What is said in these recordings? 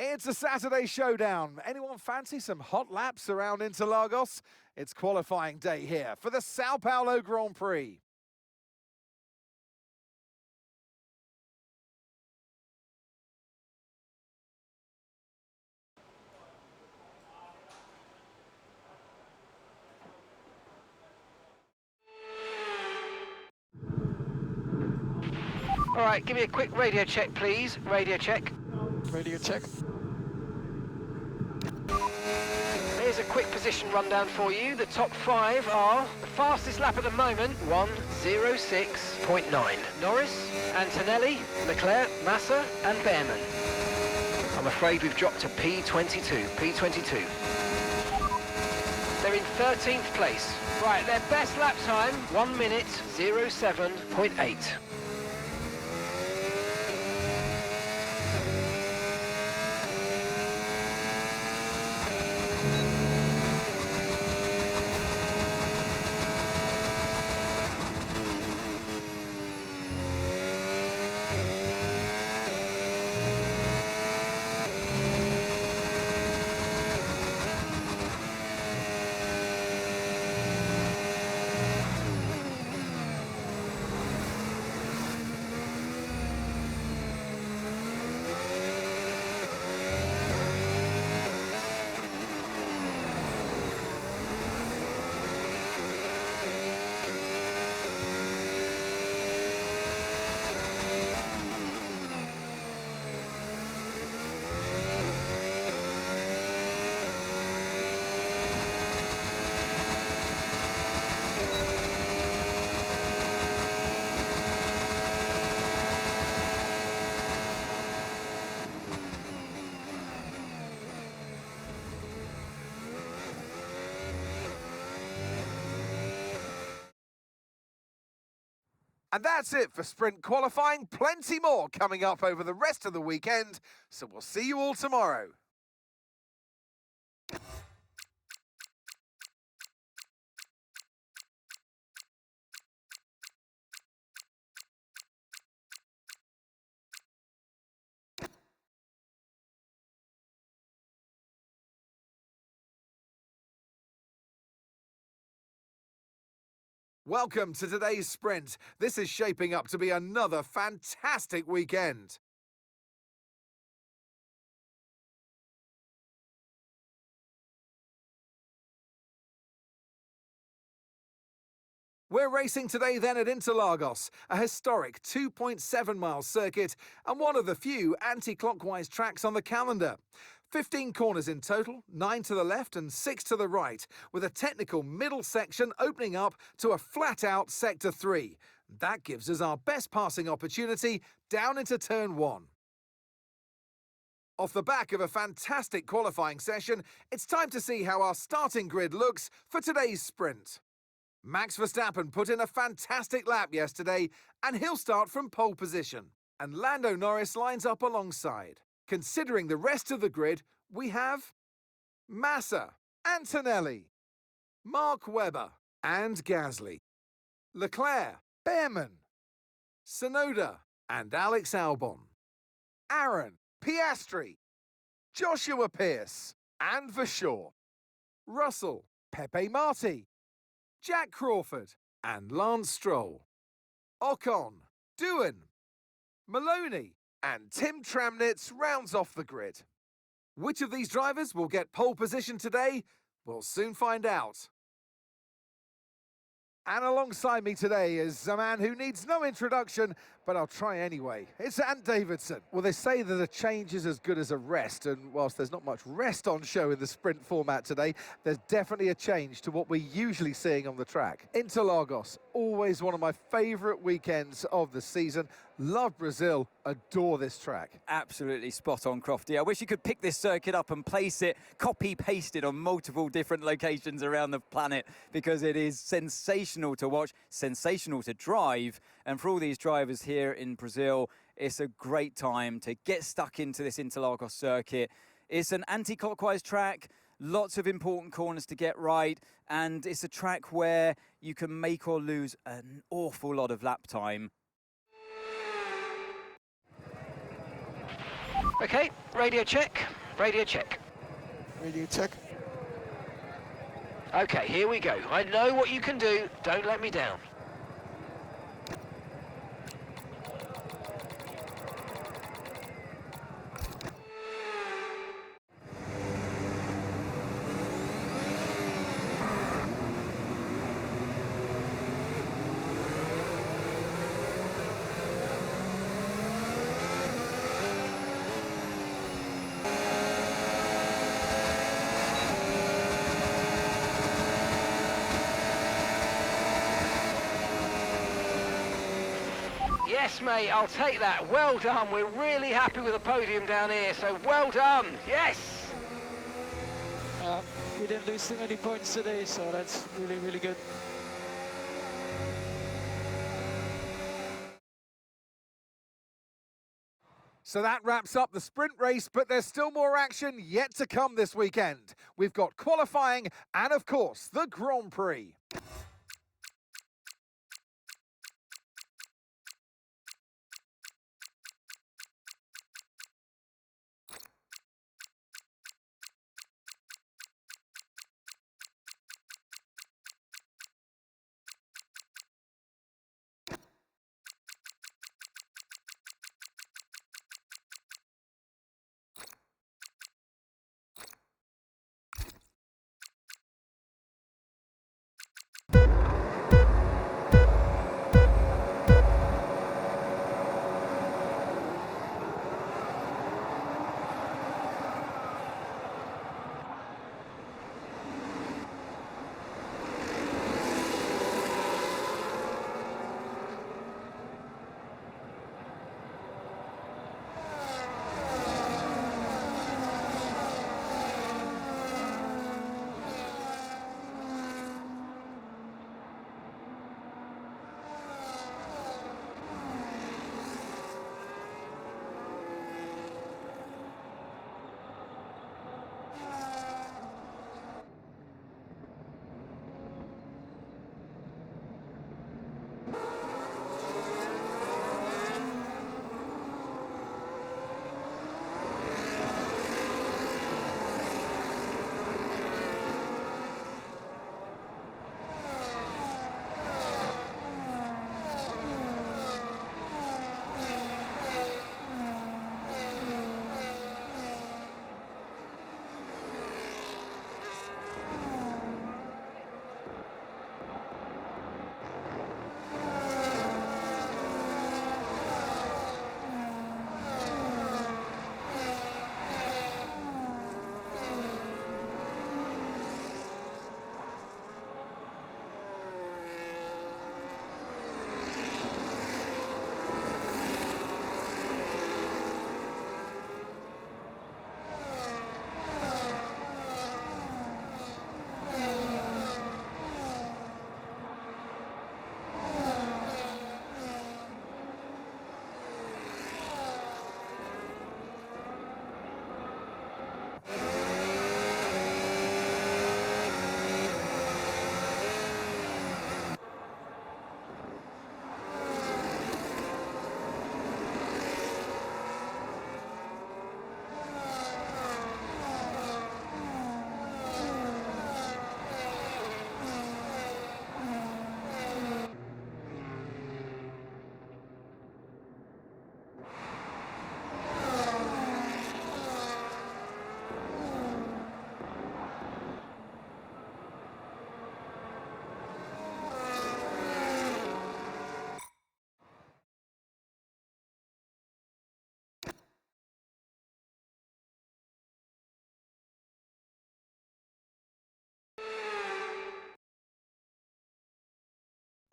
It's a Saturday showdown. Anyone fancy some hot laps around Interlagos? It's qualifying day here for the Sao Paulo Grand Prix. All right, give me a quick radio check, please. Radio check. Radio check. Here's a quick position rundown for you. The top 5 are the fastest lap at the moment, 1:06.9. Norris, Antonelli, Leclerc, Massa and Behrman. I'm afraid we've dropped to P22. They're in 13th place. Right, their best lap time, 1:07.8. And that's it for sprint qualifying. Plenty more coming up over the rest of the weekend. So we'll see you all tomorrow. Welcome to today's sprint. This is shaping up to be another fantastic weekend. We're racing today then at Interlagos, a historic 2.7-mile circuit and one of the few anti-clockwise tracks on the calendar. 15 corners in total, 9 to the left and 6 to the right, with a technical middle section opening up to a flat-out Sector 3. That gives us our best passing opportunity down into Turn 1. Off the back of a fantastic qualifying session, it's time to see how our starting grid looks for today's sprint. Max Verstappen put in a fantastic lap yesterday, and he'll start from pole position. And Lando Norris lines up alongside. Considering the rest of the grid, we have Massa, Antonelli, Mark Webber and Gasly, Leclerc, Behrman, Tsunoda and Alex Albon, Aaron, Piastri, Joshua Pearce and Vershaw, Russell, Pepe Marti, Jack Crawford and Lance Stroll, Ocon, Doohan, Maloney and Tim Tramnitz rounds off the grid. Which of these drivers will get pole position today? We'll soon find out. And alongside me today is a man who needs no introduction, but I'll try anyway. It's Ant Davidson. Well, they say that a change is as good as a rest, and whilst there's not much rest on show in the sprint format today, there's definitely a change to what we're usually seeing on the track. Interlagos, always one of my favourite weekends of the season. Love Brazil, adore this track. Absolutely spot on, Crofty. I wish you could pick this circuit up and place it, copy-pasted on multiple different locations around the planet, because it is sensational to watch, sensational to drive. And for all these drivers here in Brazil, it's a great time to get stuck into this Interlagos circuit. It's an anti-clockwise track, lots of important corners to get right, and it's a track where you can make or lose an awful lot of lap time. Okay, radio check, radio check. Radio check. Okay, here we go. I know what you can do. Don't let me down. Yes, mate, I'll take that. Well done. We're really happy with the podium down here, so well done. Yes! We didn't lose too many points today, so that's really, really good. So that wraps up the sprint race, but there's still more action yet to come this weekend. We've got qualifying and, of course, the Grand Prix.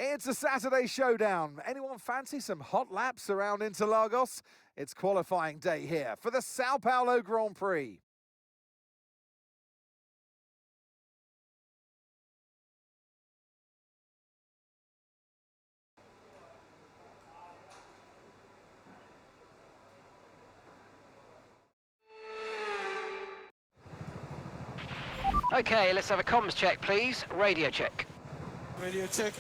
It's a Saturday showdown. Anyone fancy some hot laps around Interlagos? It's qualifying day here for the Sao Paulo Grand Prix. Okay, let's have a comms check, please. Radio check. Radio check.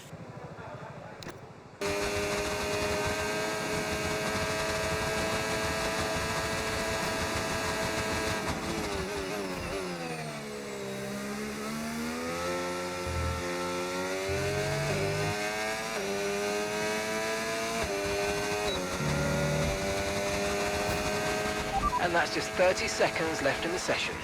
and that's just 30 seconds left in the session.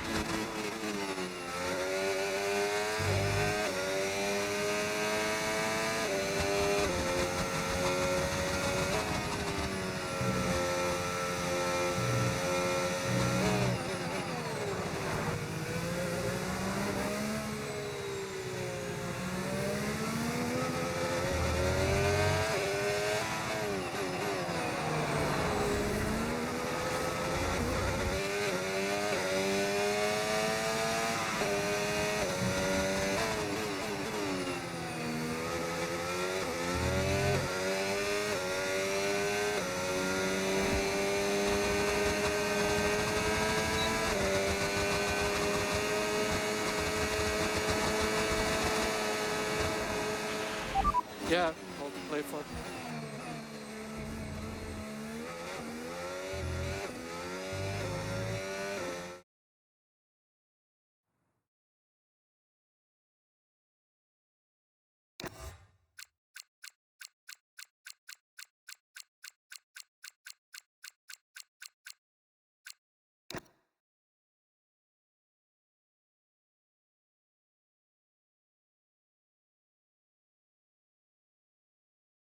Yeah, I'll play for it.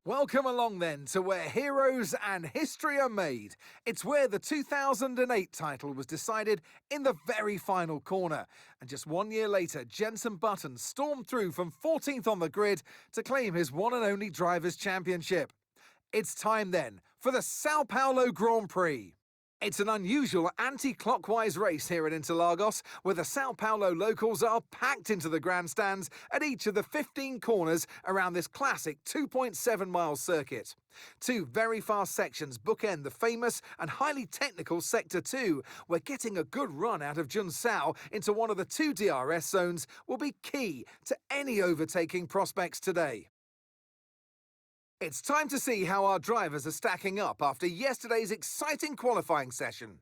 Welcome along then to where heroes and history are made. It's where the 2008 title was decided in the very final corner. And just 1 year later, Jenson Button stormed through from 14th on the grid to claim his one and only Drivers' Championship. It's time then for the Sao Paulo Grand Prix. It's an unusual anti-clockwise race here at Interlagos, where the Sao Paulo locals are packed into the grandstands at each of the 15 corners around this classic 2.7-mile circuit. Two very fast sections bookend the famous and highly technical Sector 2, where getting a good run out of Junsao into one of the two DRS zones will be key to any overtaking prospects today. It's time to see how our drivers are stacking up after yesterday's exciting qualifying session.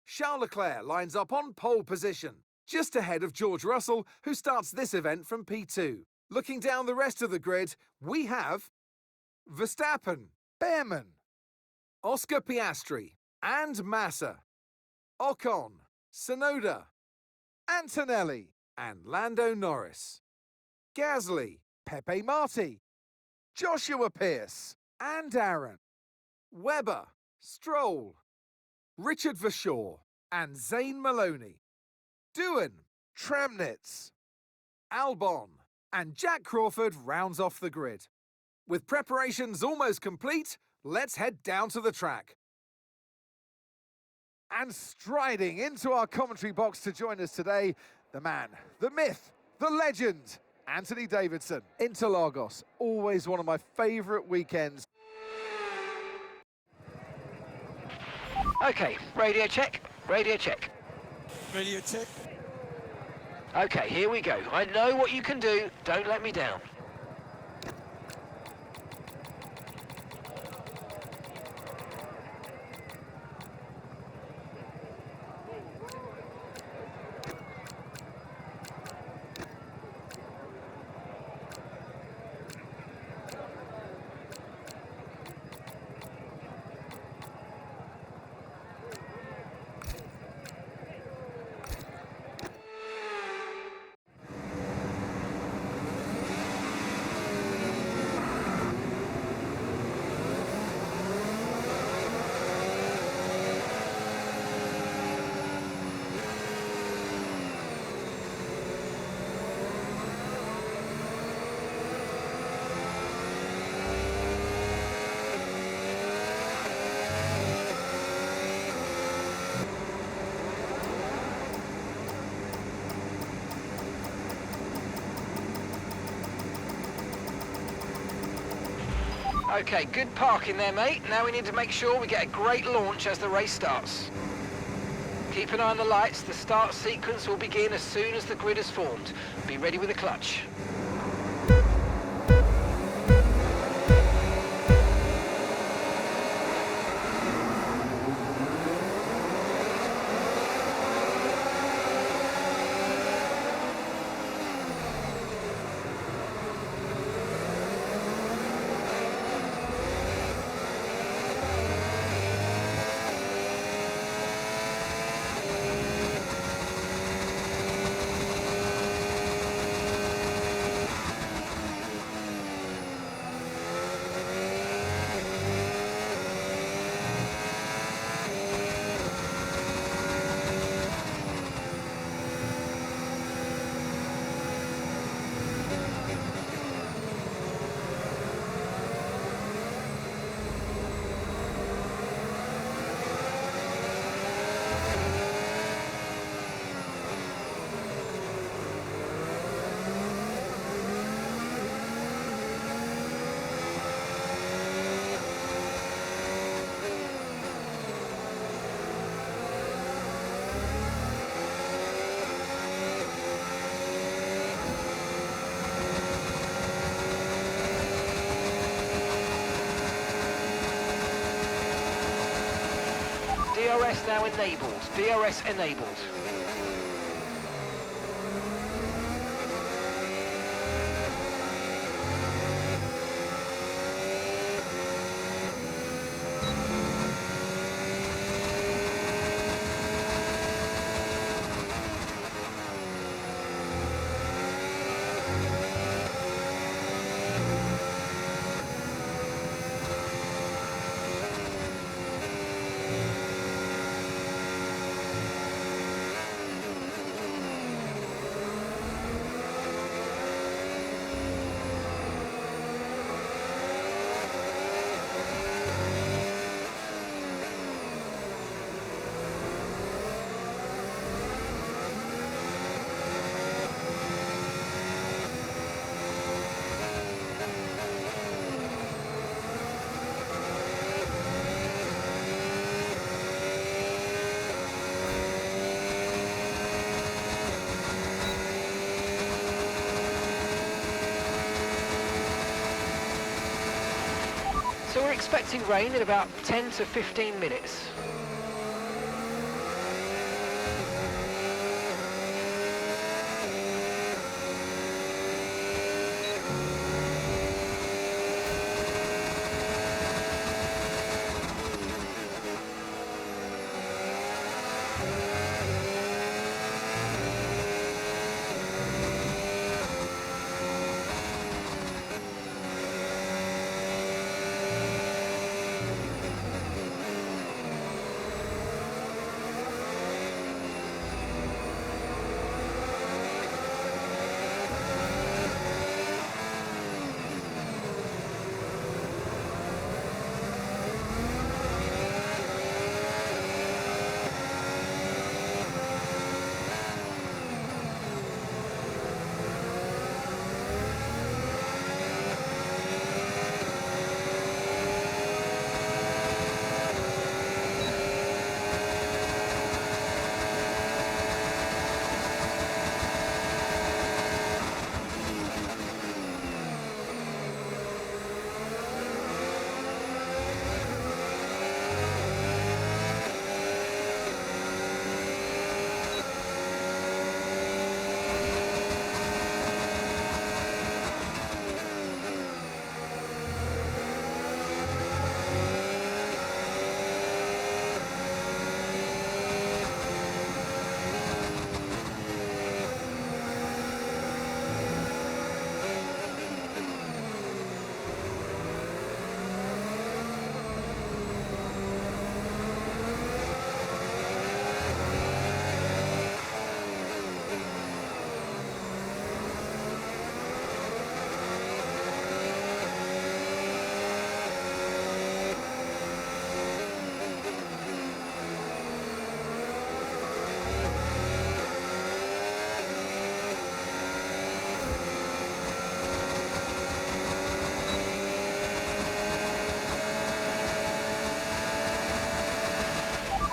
Charles Leclerc lines up on pole position, just ahead of George Russell, who starts this event from P2. Looking down the rest of the grid, we have Verstappen, Behrman, Oscar Piastri, and Massa, Ocon, Tsunoda, Antonelli, and Lando Norris, Gasly, Pepe Marti, Joshua Pearce and Aaron, Webber, Stroll, Richard Verschoor and Zane Maloney, Doohan, Tramnitz, Albon and Jack Crawford rounds off the grid. With preparations almost complete, let's head down to the track. And striding into our commentary box to join us today, the man, the myth, the legend, Anthony Davidson. Interlagos, always one of my favourite weekends. Okay, radio check, radio check. Radio check. Okay, here we go. I know what you can do, don't let me down. Okay, good parking there, mate. Now we need to make sure we get a great launch as the race starts. Keep an eye on the lights. The start sequence will begin as soon as the grid is formed. Be ready with the clutch. DRS now enabled. DRS enabled. So we're expecting rain in about 10 to 15 minutes.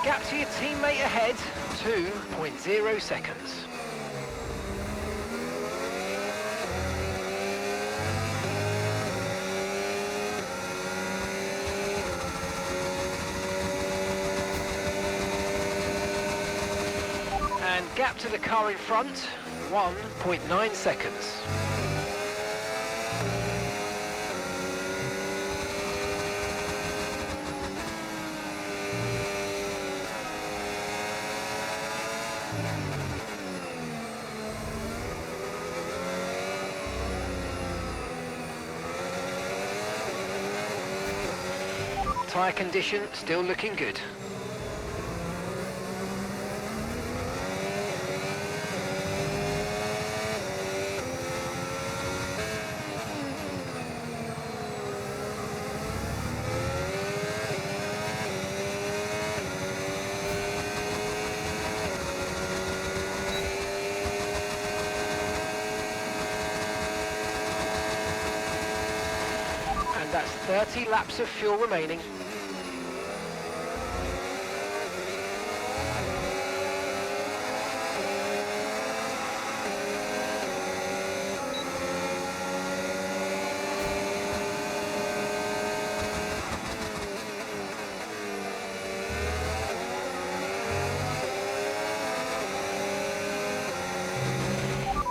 Gap to your teammate ahead, 2.0 seconds. And gap to the car in front, 1.9 seconds. Tyre condition still looking good. And that's 30 laps of fuel remaining.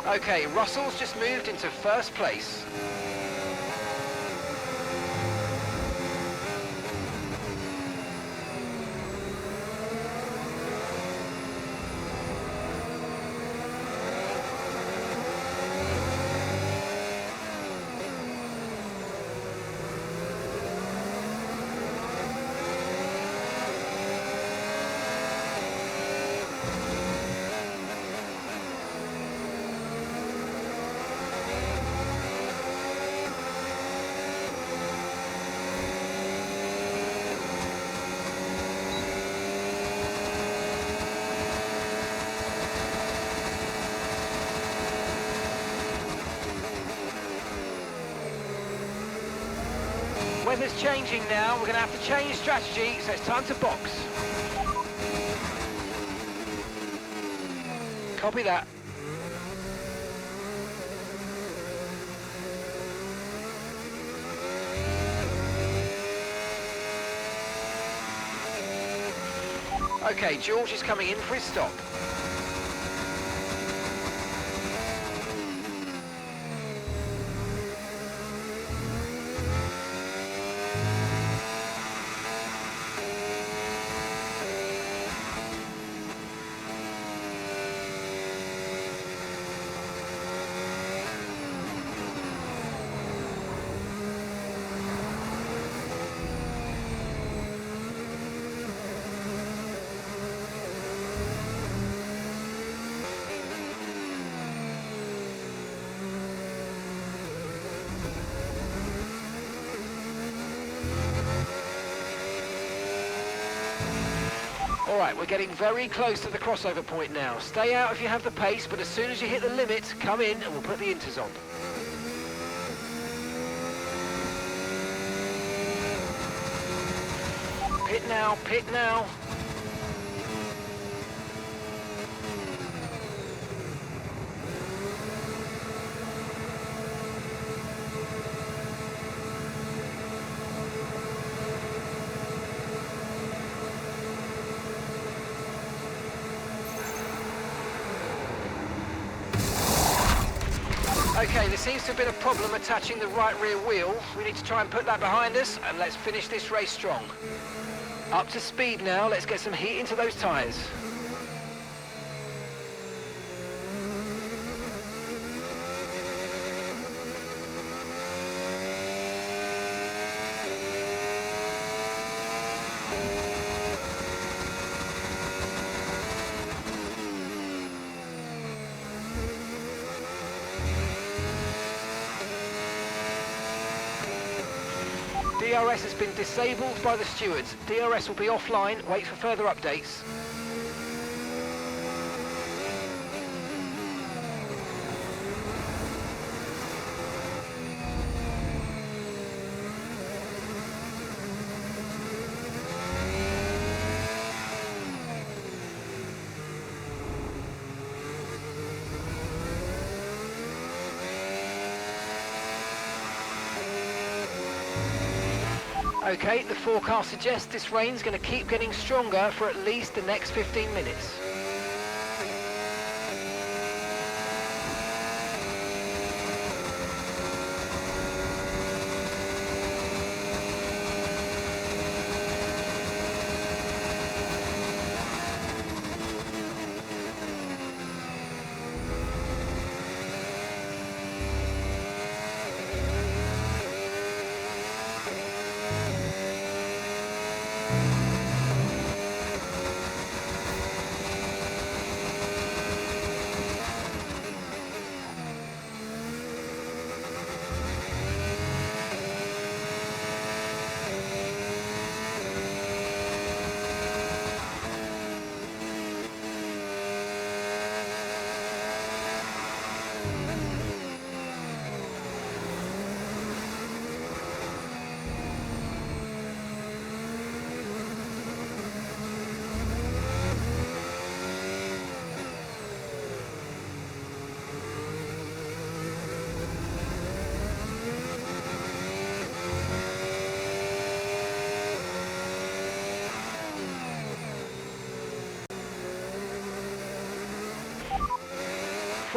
Okay, Russell's just moved into first place. Weather's changing now, we're going to have to change strategy, so it's time to box. Copy that. Okay, George is coming in for his stop. All right, we're getting very close to the crossover point now. Stay out if you have the pace, but as soon as you hit the limit, come in and we'll put the inters on. Pit now, pit now. Okay, there seems to have been a problem attaching the right rear wheel. We need to try and put that behind us, and let's finish this race strong. Up to speed now, let's get some heat into those tyres. DRS has been disabled by the stewards. DRS will be offline. Wait for further updates. Okay, the forecast suggests this rain's going to keep getting stronger for at least the next 15 minutes.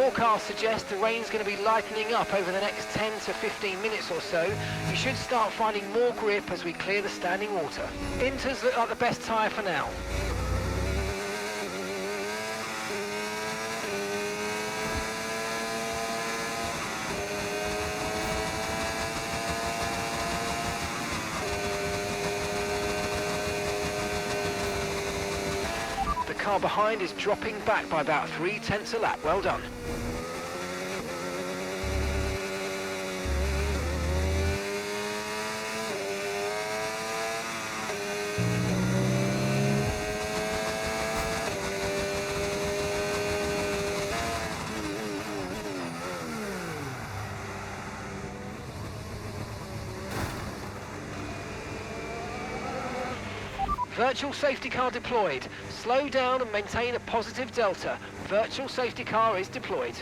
forecast suggests the rain's going to be lightening up over the next 10 to 15 minutes or so. You should start finding more grip as we clear the standing water. Inters look like the best tyre for now. The car behind is dropping back by about 0.3 a lap. Well done. Virtual safety car deployed. Slow down and maintain a positive delta. Virtual safety car is deployed.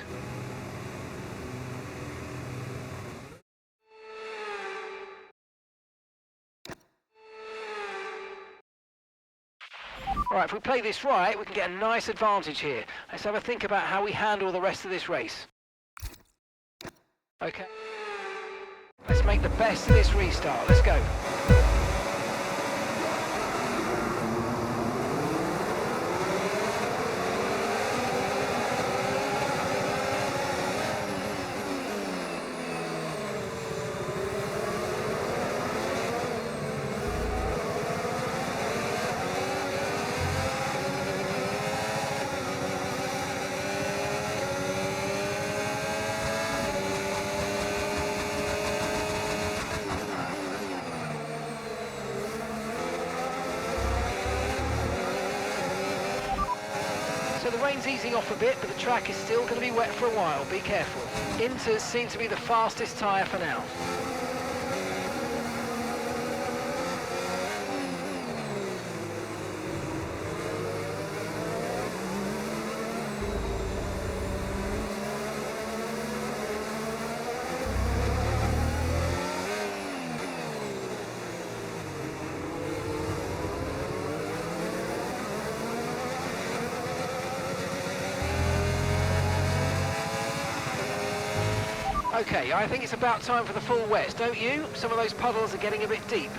All right, if we play this right, we can get a nice advantage here. Let's have a think about how we handle the rest of this race. Okay. Let's make the best of this restart. Let's go. So the rain's easing off a bit, but the track is still going to be wet for a while. Be careful. Inters seem to be the fastest tyre for now. Okay, I think it's about time for the full wets, don't you? Some of those puddles are getting a bit deep.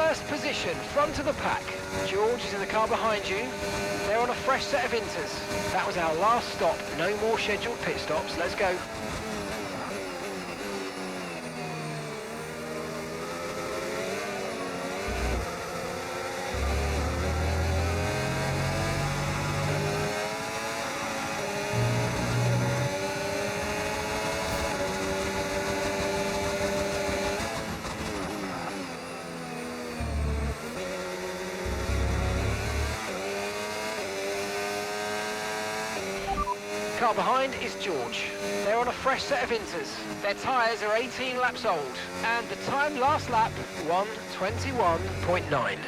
first position, front of the pack. George is in the car behind you. They're on a fresh set of inters. That was our last stop. No more scheduled pit stops. Let's go. Car behind is George. They're on a fresh set of inters. Their tyres are 18 laps old, and the time last lap, 1:21.9.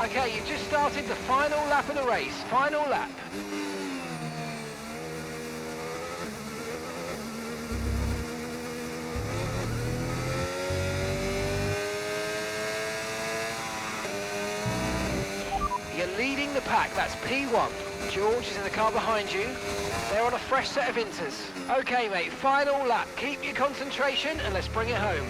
Okay, you just started the final lap of the race. Final lap. You're leading the pack. That's P1. George is in the car behind you. They're on a fresh set of inters. Okay, mate, final lap. Keep your concentration and let's bring it home.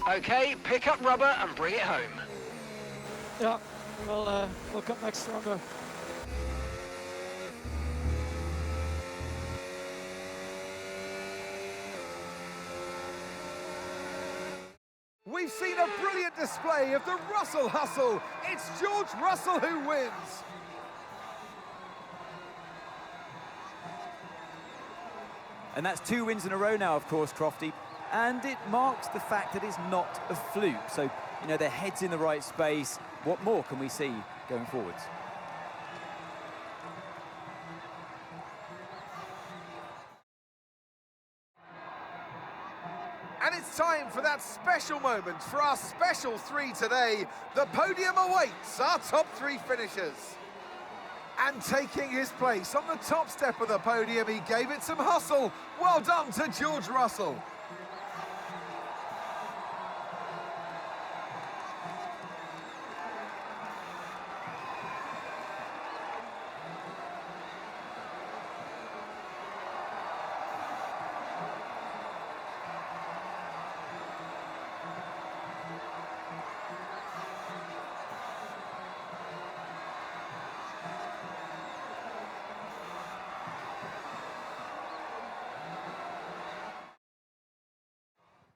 Okay, pick up rubber and bring it home. Yeah, we'll come back stronger. We've seen a brilliant display of the Russell hustle. It's George Russell who wins. And that's 2 wins in a row now, of course, Crofty. And it marks the fact that it's not a fluke. So, you know, their head's in the right space. What more can we see going forwards? And it's time for that special moment for our special three today. The podium awaits our top three finishers. And taking his place on the top step of the podium, he gave it some hustle. Well done to George Russell.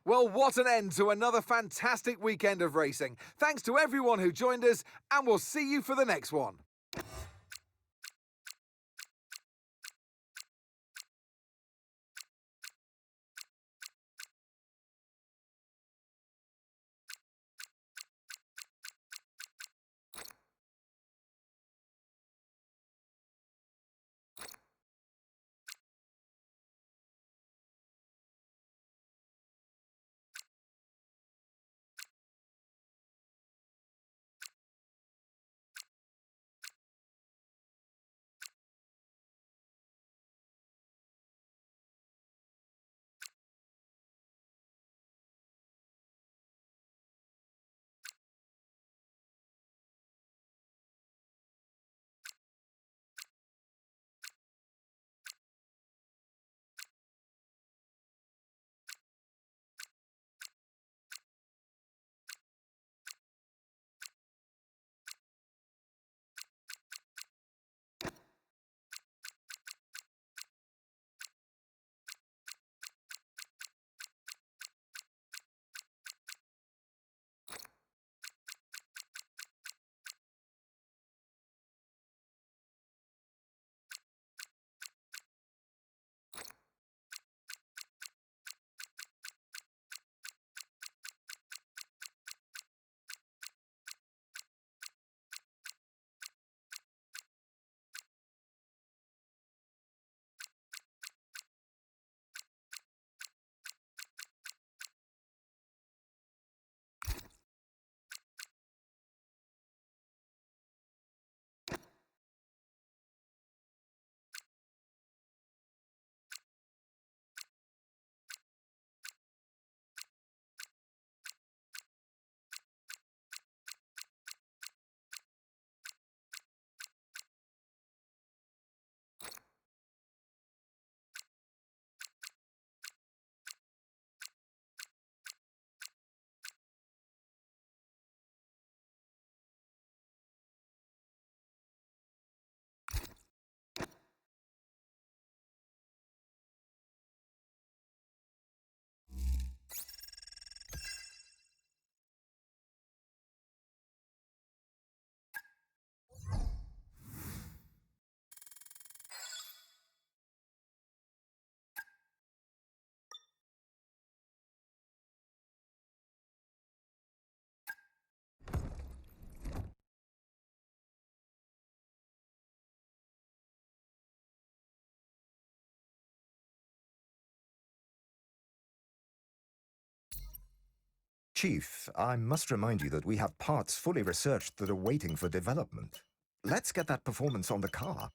Well, what an end to another fantastic weekend of racing. Thanks to everyone who joined us, and we'll see you for the next one. Chief, I must remind you that we have parts fully researched that are waiting for development. Let's get that performance on the car.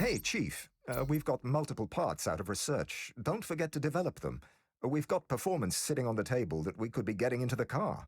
Hey, Chief, we've got multiple parts out of research. Don't forget to develop them. We've got performance sitting on the table that we could be getting into the car.